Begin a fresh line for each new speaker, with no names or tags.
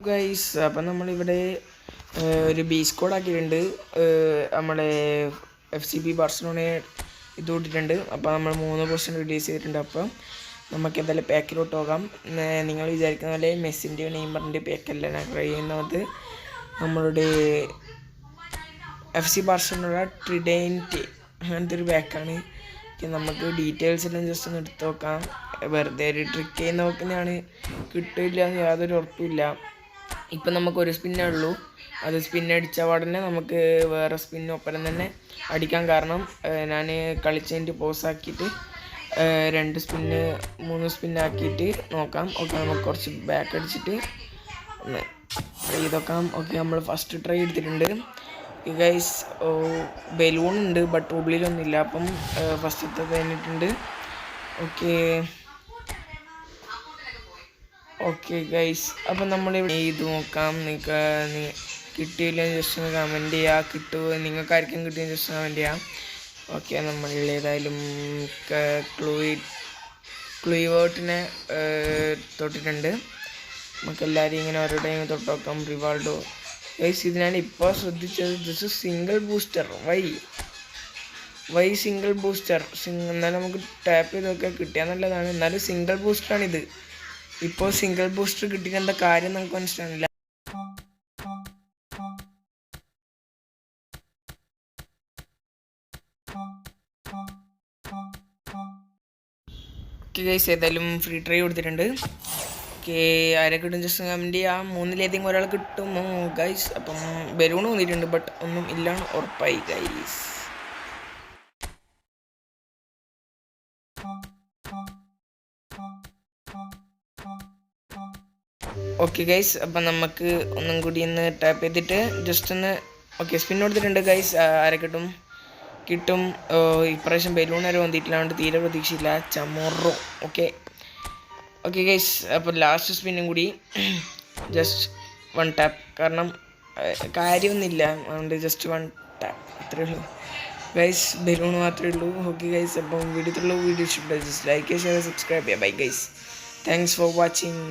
Guys അപ്പം നമ്മളിവിടെ ഒരു ബി സ്ക്വാഡ് ആക്കിയിട്ടുണ്ട്. നമ്മുടെ FCB ബാർസലോണയെ ഇത് ഇട്ടിട്ടുണ്ട്. അപ്പോൾ നമ്മൾ 3 പൊസിഷൻ റിലീസ് ചെയ്തിട്ടുണ്ട്. അപ്പം നമുക്ക് എന്തായാലും പാക്കിലോട്ട് പോകാം. നിങ്ങൾ വിചാരിക്കുന്ന പോലെ മെസ്സിൻ്റെയോ നെയ്മറിൻ്റെ പാക്കല്ല ഞാൻ ട്രൈ ചെയ്യുന്നത്. നമ്മളുടെ FC ബാർസലോണ ട്രിഡൻറ്റ് അങ്ങനത്തെ ഒരു പാക്കാണ്. നമുക്ക് ഡീറ്റെയിൽസ് എല്ലാം ജസ്റ്റ് ഒന്ന് എടുത്ത് നോക്കാം. വെറുതെ ഒരു ട്രിക്ക് ചെയ്യുന്ന നോക്കുന്നതാണ്, കിട്ടില്ല എന്ന് യാതൊരു ഉറപ്പില്ല. ഇപ്പം നമുക്കൊരു സ്പിന്നേ ഉള്ളൂ. അത് സ്പിന്നടിച്ച ഉടനെ നമുക്ക് വേറെ സ്പിന്നൊപ്പരം തന്നെ അടിക്കാൻ. കാരണം ഞാൻ കളിച്ചതിൻ്റെ പോസാക്കിയിട്ട് 2 സ്പിന്ന് 3 സ്പിന്നാക്കിയിട്ട് നോക്കാം. ഓക്കെ, നമുക്ക് കുറച്ച് ബാക്ക് അടിച്ചിട്ട് ഒന്ന് ട്രൈ ചെയ്ത് നോക്കാം. ഓക്കെ, നമ്മൾ ഫസ്റ്റ് ട്രൈ എടുത്തിട്ടുണ്ട് ഗൈസ്. ബലൂൺ ഉണ്ട്, ബട്ട് ഉള്ളിലൊന്നുമില്ല. അപ്പം ഫസ്റ്റത്തെ കഴിഞ്ഞിട്ടുണ്ട്. ഓക്കെ ഗൈസ്, അപ്പം നമ്മളിവിടെ ഇത് നോക്കാം. നിങ്ങൾക്ക് കിട്ടിയില്ല ജസ്റ്റ് ഒന്ന് കമൻറ്റ് ചെയ്യുക. കിട്ടുമോ, നിങ്ങൾക്കായിരിക്കും കിട്ടിയ ജസ്റ്റ് കമൻറ്റ് ചെയ്യാം. ഓക്കെ, നമ്മളിൽ ഏതായാലും ക്ലൂയിവേർട്ടിനെ തൊട്ടിട്ടുണ്ട്. നമുക്കെല്ലാവരും ഇങ്ങനെ ഓരോ ടൈം തൊട്ട് നോക്കാം. റിവാൾഡോ ഗൈസ്, ഇതിനാണ് ഇപ്പോൾ ശ്രദ്ധിച്ചത്. Just single booster. Why single booster? എന്നാലും നമുക്ക് ടാപ്പ് ചെയ്തൊക്കെ കിട്ടിയാൽ നല്ലതാണ്. എന്നാലും സിംഗിൾ ബൂസ്റ്ററാണിത്. ഇപ്പോൾ സിംഗിൾ ബൂസ്റ്റർ കിട്ടിയിട്ട് എന്താ കാര്യം നമുക്ക് മനസ്സിലാവില്ല. ഓക്കെ ഗൈസ്, ഏതായാലും ഫ്രീ ട്രൈ കൊടുത്തിട്ടുണ്ട്. ഓക്കെ, ആരെ കിട്ടും ജസ്റ്റ് കമൻറ്റ് ചെയ്യാം. 3-ലേതെങ്കിലും ഒരാൾ കിട്ടുമോ ഗൈസ്? അപ്പം ബലൂൺ വന്നിട്ടുണ്ട്, ബട്ട് ഒന്നും ഇല്ലാണ് ഉറപ്പായി ഗൈസ്. ഓക്കെ ഗൈസ്, അപ്പം നമുക്ക് ഒന്നും കൂടി ഒന്ന് ടാപ്പ് ചെയ്തിട്ട് ജസ്റ്റ് ഒന്ന് ഓക്കെ സ്പിൻ കൊടുത്തിട്ടുണ്ട് ഗൈസ്. ആരെ കിട്ടും? ഇപ്രാവശ്യം ബലൂൺ വരെ വന്നിട്ടില്ലാണ്ട് തീരെ പ്രതീക്ഷയില്ല. ചമോറോ. ഓക്കെ ഗൈസ്, അപ്പോൾ ലാസ്റ്റ് സ്പിന്നും കൂടി ജസ്റ്റ് 1 ടാപ്പ്. കാരണം കാര്യമൊന്നുമില്ല, അതുകൊണ്ട് ജസ്റ്റ് 1 ടാപ്പ് അത്രയേ ഉള്ളൂ ഗൈസ്. ബലൂൺ മാത്രമേ ഉള്ളൂ. ഓക്കെ ഗൈസ്, അപ്പം വീഡിയോ ഇഷ്ടപ്പെട്ടു ജസ്റ്റ് ലൈക്ക്, ഷെയർ, സബ്സ്ക്രൈബ് ചെയ്യാം. Bye guys, thanks for watching.